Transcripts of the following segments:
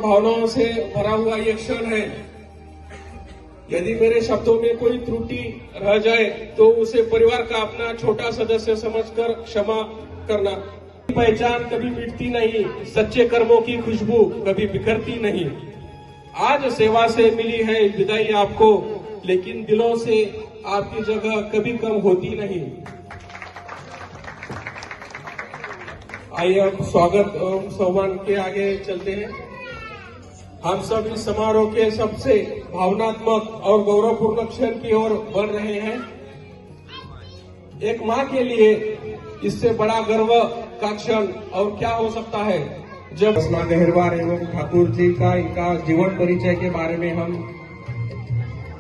भावनाओं से भरा हुआ ये क्षण है। यदि मेरे शब्दों में कोई त्रुटि रह जाए तो उसे परिवार का अपना छोटा सदस्य समझकर क्षमा करना। पहचान कभी मिटती नहीं, सच्चे कर्मों की खुशबू कभी बिखरती नहीं। आज सेवा से मिली है विदाई आपको, लेकिन दिलों से आपकी जगह कभी कम होती नहीं। आइए अब स्वागत और सम्मान के आगे चलते हैं। हम सब इस समारोह के सबसे भावनात्मक और गौरवपूर्ण क्षण की ओर बढ़ रहे हैं। एक मां के लिए इससे बड़ा गर्व का क्षण और क्या हो सकता है जब ज्योत्सना गहरवार एवं ठाकुर जी का इनका जीवन परिचय के बारे में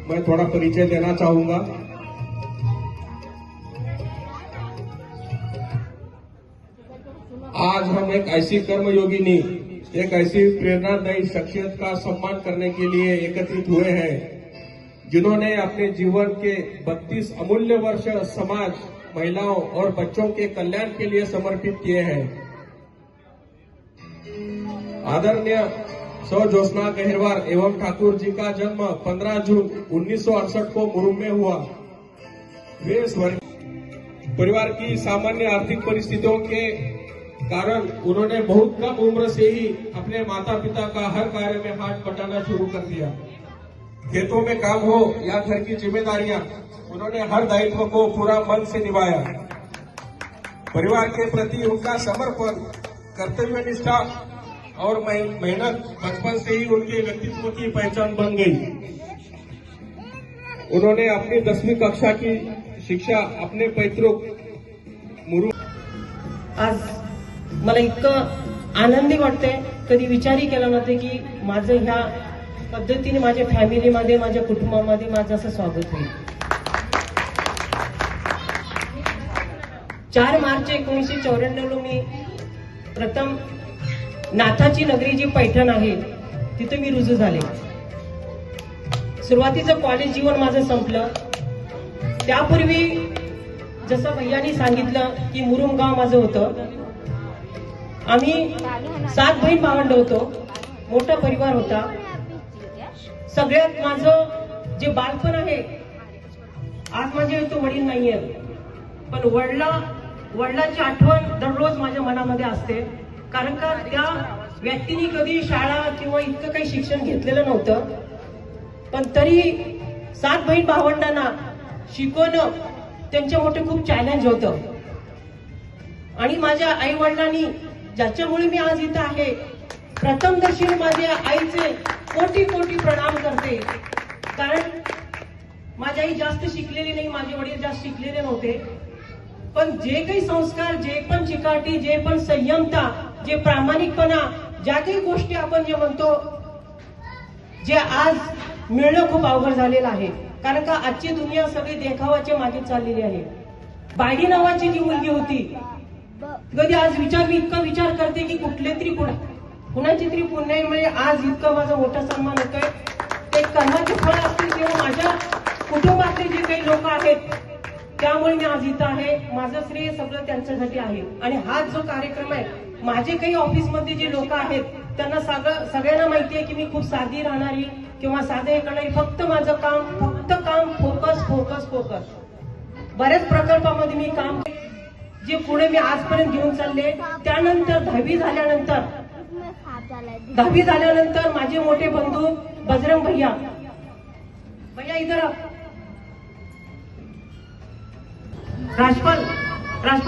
मैं थोड़ा परिचय देना चाहूंगा। आज हम एक ऐसी कर्मयोगिनी, एक ऐसी प्रेरणादायी शख्सियत का सम्मान करने के लिए एकत्रित हुए हैं जिन्होंने अपने जीवन के 32 अमूल्य वर्ष समाज, महिलाओं और बच्चों के कल्याण के लिए समर्पित किए हैं। आदरणीय सौ ज्योत्सना गहरवार एवं ठाकुर जी का जन्म 15 जून 1968 को मुरुम में हुआ। वे परिवार की सामान्य आर्थिक परिस्थितियों के कारण उन्होंने बहुत कम उम्र से ही अपने माता पिता का हर कार्य में हाथ बटाना शुरू कर दिया। खेतों में काम हो या घर की जिम्मेदारियां, उन्होंने हर दायित्व को पूरा मन से निभाया। परिवार के प्रति उनका समर्पण, कर्तव्यनिष्ठा और मेहनत बचपन से ही उनके व्यक्तित्व की पहचान बन गई। उन्होंने अपनी 10वीं कक्षा की शिक्षा अपने पैतृक मुरुम। आज मला इतकं आनंदी वाटतंय, कधी विचारही केला नव्हते की माझं ह्या पद्धतीने माझ्या फॅमिलीमध्ये, माझ्या कुटुंबामध्ये माझं असं स्वागत होईल। 4 मार्च 1994 मी प्रथम नाथाची नगरी जी पैठण आहे तिथे मी रुजू झाले। सुरुवातीचं कॉलेज जीवन माझं संपलं। त्यापूर्वी जसं भैयानी सांगितलं की मुरुम गाव माझं होतं। आम्ही 7 बहीण भावंड होतो, मोठा परिवार होता। सगळ्यात माझं जे बालपण आहे, आज माझे तो वडील नाहीये, पण वडिलांची आठवण दररोज माझ्या मनामध्ये असते। कारण का त्या व्यक्तीने कधी शाळा किंवा इतकं काही शिक्षण घेतलेलं नव्हतं, पण तरी 7 बहीण भावंडांना शिकवणं त्यांच्या मोठे खूप चॅलेंज होतं। आणि माझ्या आई वडिलांनी, ज्याच्यामुळे मी आज इथं आहे, प्रथमदर्शनी माझ्या आईचे कोटी कोटी प्रणाम करते। कारण माझी आई जास्त शिकलेली नाही, माझे वडील जास्त शिकलेले नव्हते, पण जे काही संस्कार, जे पण चिकाटी, जे पण संयमता, जे प्रामाणिकपणा, ज्या काही गोष्टी आपण जे म्हणतो, जे आज मिळणं खूप अवघड झालेलं आहे। कारण का आजची दुनिया सगळी देखावाच्या मागे चाललेली आहे। बायडी नावाची जी मुलगी होती, कधी आज मी इतका विचार करते की कुणाची तरी पुण्यामुळे आज इतकं माझा मोठा सन्मान होतोय। ते कर्माचे फळ असतील किंवा माझ्या कुटुंबातले जे काही लोक आहेत, त्यामुळे मी आज इथं आहे। माझं श्रेय सगळं त्यांच्यासाठी आहे। आणि हा जो कार्यक्रम आहे, माझे काही ऑफिसमध्ये जे लोक आहेत त्यांना सगळ्यांना माहिती आहे की मी खूप साधी राहणारी किंवा साधे करणारी, फक्त माझं काम, फोकस। बऱ्याच प्रकल्पामध्ये मी काम, जे पुढे मी आजपर्यंत घेऊन चालले। त्यानंतर 10वी झाल्यानंतर माझे मोठे बंधू बजरंग भैया इधर राजपाल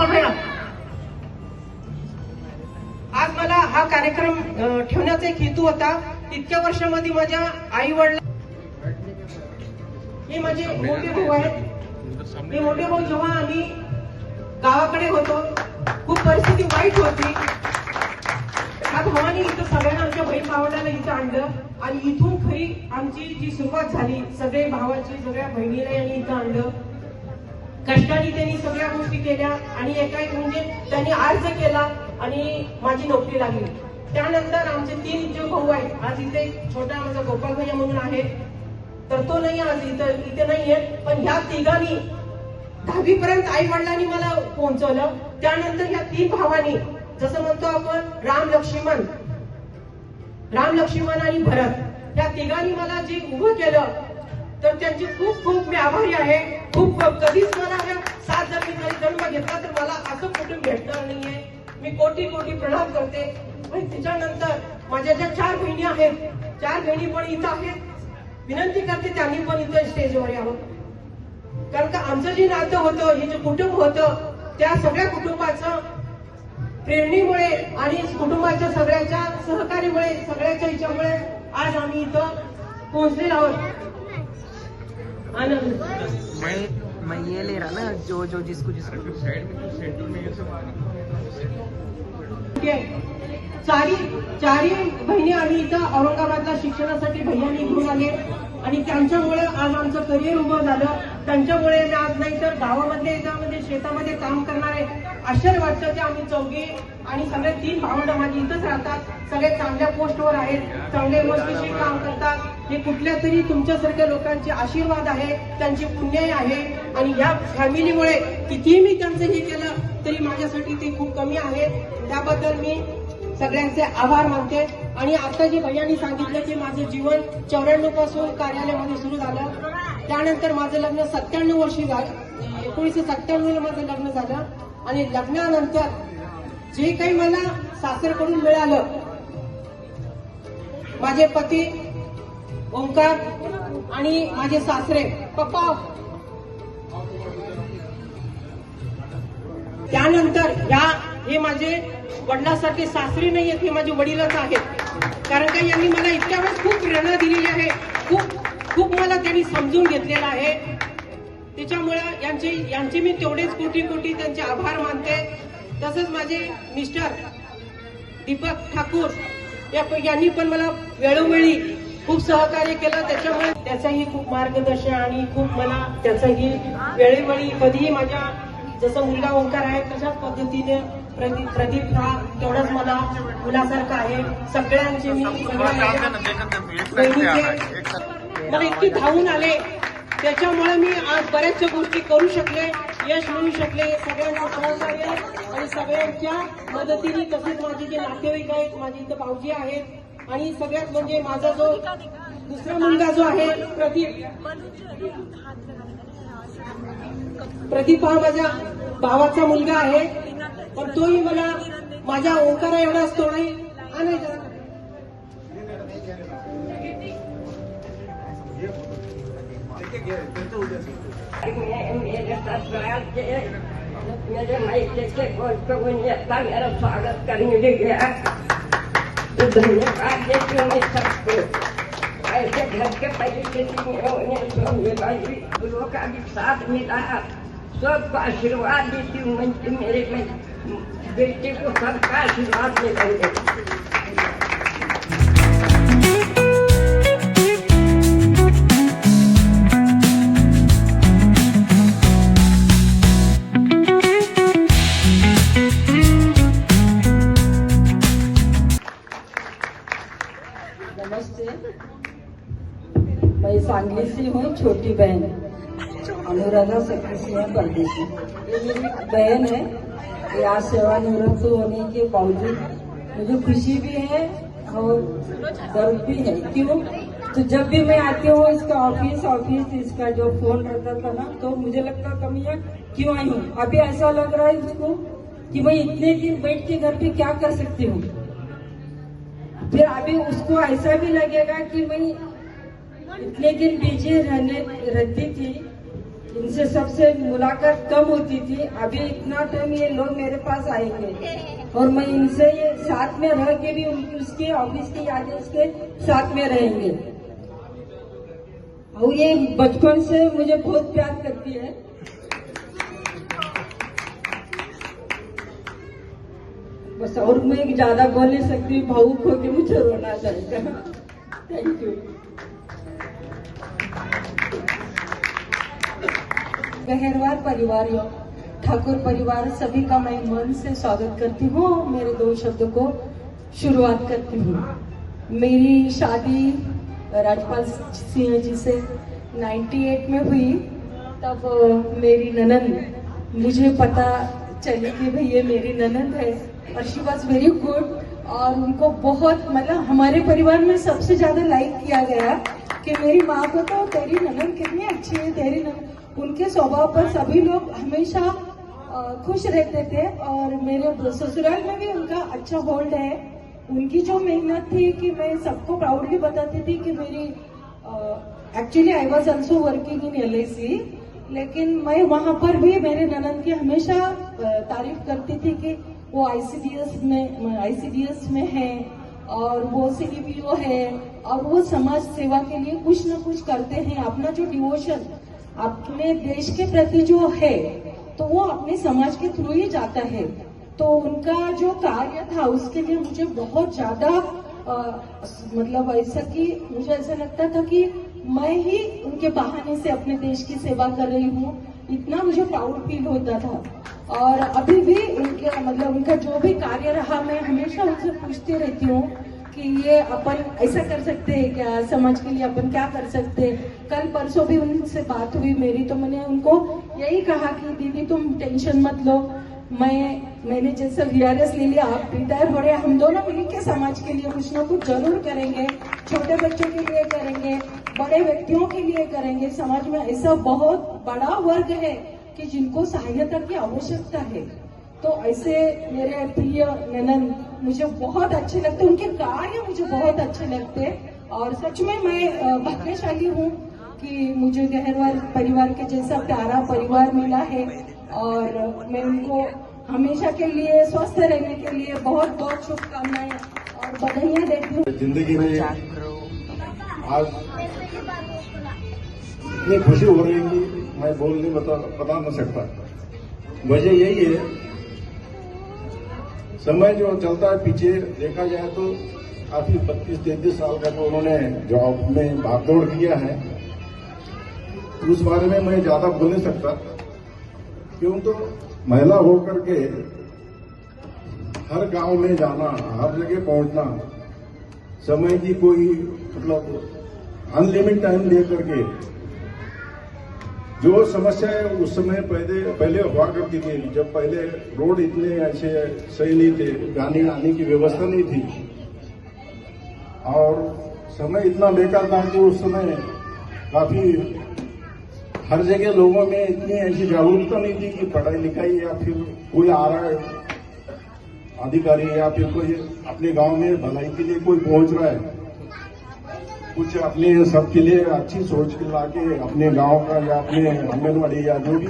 भैया, आज मला हा कार्यक्रम ठेवण्याचा एक हेतू होता। इतक्या वर्षामध्ये माझ्या आई वडील, हे माझे मोठे भाऊ आहेत। हे मोठे भाऊ जेव्हा आम्ही गावाकडे होतो, खूप परिस्थिती वाईट होती। त्या भावानी इथं सगळ्यांना आमच्या बहीण भावंडाला इथं आणलं आणि इथून खरी आमची जी सुरुवात झाली, सगळे भावाची सगळ्या बहिणीला यांनी इथं आणलं. कष्टाने त्यांनी सगळ्या गोष्टी केल्या आणि एकाएक म्हणजे त्यांनी अर्ज केला आणि माझी नोकरी लागली. त्यानंतर आमचे 3 जे भाऊ आहेत, आज इथे एक छोटा माझा गोपाल भैया म्हणून आहे, तर तो नाही आज इथे नाहीये, पण ह्या तिघांनी 10वी पर्यंत आई वडिलांनी मला पोहोचवलं. त्यानंतर ह्या 3 भावांनी, जसं म्हणतो आपण राम लक्ष्मण आणि भरत, ह्या तिघांनी मला जे उभं केलं, तर त्यांची खूप खूप मी आभारी आहे. खूप कधीच मला 7 जन्मी जन्म घेतला तर मला असं कुठून भेटणार नाहीये. मी कोटी कोटी प्रणाम करते. आणि त्याच्यानंतर माझ्या ज्या 4 बहिणी आहेत, 4 बहिणी पण इथं आहेत. विनंती करते त्यांनी पण इथं स्टेजवर यावं, कारण का आमचं जे नातं होतं, हे जे कुटुंब होतं, त्या सगळ्या कुटुंबाचं प्रेरणेमुळे आणि कुटुंबाच्या सगळ्याच्या सहकार्यामुळे, सगळ्याच्या इच्छामुळे आज आम्ही इथं पोहोचलेलो आहोत. आनंद मैं ये ले रहा ना जो जिसको चारही बहिणी आम्ही इथं औरंगाबादला शिक्षणासाठी भैयांनी घेऊन आले आणि त्यांच्यामुळे आज आमचं करिअर उभं झालं. त्यांच्यामुळे आज नाही तर गावामधल्या याच्यामध्ये शेतामध्ये काम करणारे आश्चर्य वाटतं की आम्ही चौघे आणि सगळे 3 भावंड माझी इथंच राहतात. सगळे चांगल्या पोस्टवर आहेत, चांगले मस्तीशी काम करतात. हे कुठल्या तरी तुमच्यासारख्या लोकांचे आशीर्वाद आहे, त्यांची पुण्याई आहे. आणि या फॅमिलीमुळे कितीही मी त्यांचं हे केलं तरी माझ्यासाठी ते खूप कमी आहे. त्याबद्दल मी सगळ्यांचे आभार मानते. आणि आता जे भैयांनी सांगितलं की माझं जीवन 94 पासून कार्यालयामध्ये सुरू झालं. त्यानंतर माझं लग्न 97 वर्षी झालं. 1997 माझं लग्न झालं आणि लग्नानंतर जे काही मला सासरकडून मिळालं, माझे पती ओंकार आणि माझे सासरे पप्पा, त्यानंतर हे माझे वडिलांसारखे सासरे नाही आहेत, हे माझे वडीलच आहेत. कारण का यांनी मला इतक्या वेळेस खूप प्रेरणा दिलेली आहे, खूप मला त्यांनी समजून घेतलेलं आहे. त्याच्यामुळे यांचे मी तेवढेच कोटी कोटी त्यांचे आभार मानते. तसंच माझे मिस्टर दीपक ठाकूर यांनी पण मला वेळोवेळी खूप सहकार्य केलं. त्याच्यामुळे त्याचाही खूप मार्गदर्शन आणि खूप मला त्याचाही वेळोवेळी कधीही माझ्या जसं मुलगा ओंकार आहे तशाच पद्धतीने प्रदीप हा तेवढाच मला मुलासारखा आहे. सगळ्यांचे मी मला इतकी धावून आले, त्याच्यामुळे मी आज बऱ्याचशा गोष्टी करू शकले, यश मिळू शकले. सगळ्यांचं सहकार्य आणि सगळ्यांच्या मदतीने. तसेच माझे जे नातेवाईक आहेत, माझे इथं भाऊजी आहेत आणि सगळ्यात म्हणजे माझा जो दुसरा मुलगा जो आहे प्रदीप हा माझ्या भावाचा मुलगा आहे, पण तोही मला माझ्या ओंकारा एवढाच तोडाही आणायचा. मेरे मायके के गोष्ट को नेता मेरा स्वागत करने ले गया, तो धन्यवाद देती हूँ मैं सबको. ऐसे घर के परिस्थिति में उन्हें गुरुओं का भी साथ मिला, सबको आशीर्वाद देती हूँ. मेरे बेटे को सबका आशीर्वाद मिलेंगे. नमस्ते, मैं सांगली से हूँ, छोटी बहन अनुराधा सक्सेसिया परदेशी. ये मेरी बहन है. ये आज सेवानिवृत्त होने के बावजूद मुझे खुशी भी है और गर्व भी है. क्यों? तो जब भी मैं आती हूँ इसका ऑफिस इसका जो फोन रहता था ना, तो मुझे लगता था मैं क्यों आई हूँ. अभी ऐसा लग रहा है उसको कि मैं इतने दिन बैठ के घर पे क्या कर सकती हूँ. फिर अभी उसको ऐसा भी लगेगा कि मैं इतने दिन बिजी रहती थी, इनसे सबसे मुलाकात कम होती थी. अभी इतना टाइम ये लोग मेरे पास आएंगे और मैं इनसे ये साथ में रह के भी उसके ऑफिस की यादें उसके साथ में रहेंगे. और ये बचपन से मुझे बहुत प्यार करती है. बस और मैं ज्यादा बोल नहीं सकती, भावुक होकर मुझे रोना जाएगा। Thank you. गहरवार परिवारियों, ठाकुर परिवार सभी का मैं मन से स्वागत करती हूँ। मेरे 2 शब्दों को शुरुआत करती हूँ। मेरी शादी राजपाल सिंह जी से 98 में हुई। तब मेरी ननद, मुझे पता चली कि भाई ये मेरी ननद है, और शी वॉज वेरी गुड। और उनको बहुत, मतलब हमारे परिवार में सबसे ज्यादा लाइक किया गया कि मेरी माँ को तो तेरी ननद कितनी अच्छी है, तेरी ननद। उनके स्वभाव पर सभी लोग हमेशा खुश रहते थे, और मेरे ससुराल में भी उनका अच्छा होल्ड है। उनकी जो मेहनत थी कि मैं सबको प्राउडली बताती थी कि मेरी actually I was also working in LIC, लेकिन मैं वहां पर भी मेरे ननद की हमेशा तारीफ करती थी कि वो ICDS में है, और वो CDPO है, और वो समाज सेवा के लिए कुछ न कुछ करते हैं। अपना जो डिवोशन अपने देश के प्रति जो है, तो वो अपने समाज के थ्रू ही जाता है। तो उनका जो कार्य था उसके लिए मुझे बहुत ज्यादा मतलब ऐसा कि मुझे ऐसा लगता था कि मैं ही उनके बहाने से अपने देश की सेवा कर रही हूँ, इतना मुझे प्राउड फील होता था। और अभी भी उनके मतलब उनका जो भी कार्य रहा, मैं हमेशा उनसे पूछती रहती हूँ कि ये अपन ऐसा कर सकते हैं क्या, समाज के लिए अपन क्या कर सकते हैं। कल परसों भी उनसे बात हुई मेरी, तो मैंने उनको यही कहा कि दीदी तुम टेंशन मत लो, मैंने जैसे VRS ले लिया, आप रिटायर हो रहे, हम दोनों मिलकर समाज के लिए कुछ ना कुछ जरूर करेंगे। छोटे बच्चों के लिए करेंगे, बड़े व्यक्तियों के लिए करेंगे। समाज में ऐसा बहुत बड़ा वर्ग है कि जिनको सहायता की आवश्यकता है। तो ऐसे मेरे प्रिय ननद मुझे बहुत अच्छे लगते, उनके कार्य मुझे बहुत अच्छे लगते, और सच में मैं भाग्यशाली हूँ कि मुझे गहरवार परिवार के जैसा प्यारा परिवार मिला है। और मैं उनको हमेशा के लिए स्वस्थ रहने के लिए बहुत बहुत शुभकामनाएं और बधाइयाँ देती हूँ। जिंदगी में आज इतनी खुशी हो रही है कि मैं बोल नहीं बता न सकता। वजह यही है, समय जो चलता है पीछे देखा जाए तो काफी 32-33 साल का जो उन्होंने जॉब में भागदौड़ किया है, उस बारे में मैं ज्यादा बोल नहीं सकता। क्यों तो महिला होकर के हर गांव में जाना, हर जगह पहुंचना, समय की कोई मतलब अनलिमिटेड टाइम लेकर के, जो समस्या है उस समय पहले हुआ करती थी, जब पहले रोड इतने ऐसे सही नहीं थे, जाने आने की व्यवस्था नहीं थी, और समय इतना बेकार था कि उस समय काफी हर जगह लोगों में इतनी ऐसी जागरूकता नहीं थी कि पढ़ाई लिखाई या फिर कोई आ रहा है अधिकारी या फिर कोई अपने गांव में भलाई के लिए कोई पहुंच रहा है, कुछ अपने सबके लिए अच्छी सोच के लाके अपने गांव का या अपने आंगनबाड़ी या जो भी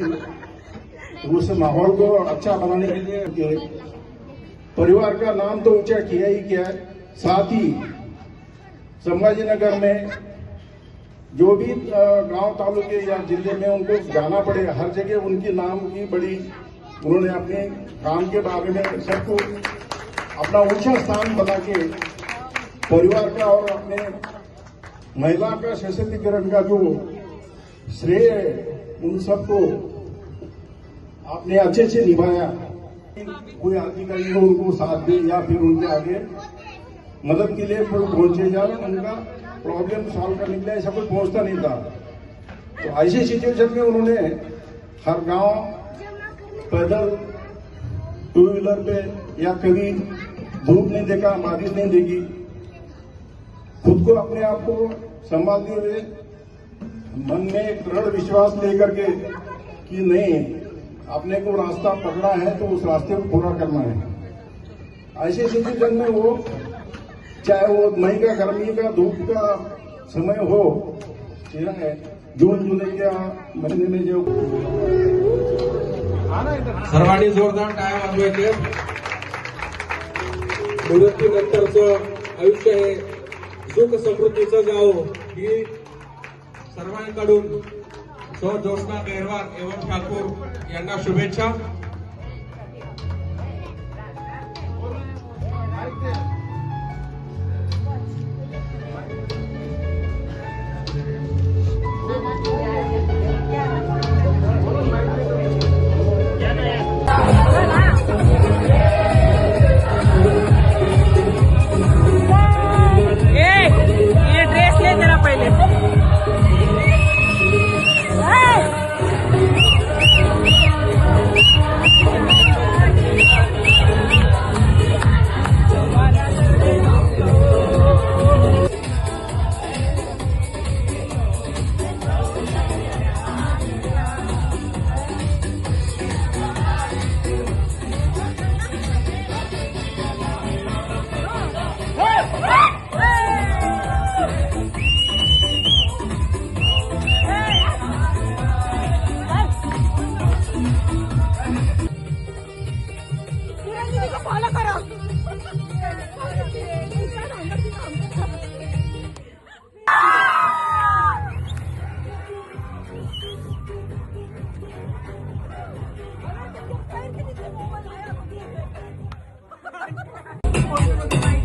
उस माहौल को अच्छा बनाने के लिए कि परिवार का नाम तो ऊंचा किया ही किया है। साथ ही संभाजीनगर में जो भी गांव तालुके या जिले में उनको जाना पड़े, हर जगह उनकी नाम की बड़ी, उन्होंने अपने काम के बारे में सबको अपना ऊंचा स्थान बना के परिवार का और अपने महिला का सशक्तिकरण का जो श्रेय है उन सबको आपने अच्छे से निभाया। कोई अधिकारी हो उनको साथ दे या फिर उनके आगे मदद के लिए कोई पहुंचे जाए, उनका प्रॉब्लम सॉल्व करने के लिए ऐसा कोई पहुंचता नहीं था। तो ऐसे सिचुएशन में उन्होंने हर गांव पैदल 2 व्हीलर पे या कभी धूप नहीं देखा, बारिश नहीं देखी, खुद को अपने आप को संभालते हुए मन में एक दृढ़ विश्वास लेकर के कि नहीं, अपने को रास्ता पकड़ा है तो उस रास्ते को पूरा करना है। ऐसे सिचुएशन में वो चाहे वो मई का गर्मी का धूप का समय हो, जून जुलाई या महीने में जो सर्वांनी जोरदार टाळ्या वाजवायचे। मृत्यूनंतरचं आयुष्य हे सुख समृद्धीचं जावो ही सर्वांकडून सौ जोशना गहरवार एवं ठाकूर यांना शुभेच्छा। Thank you.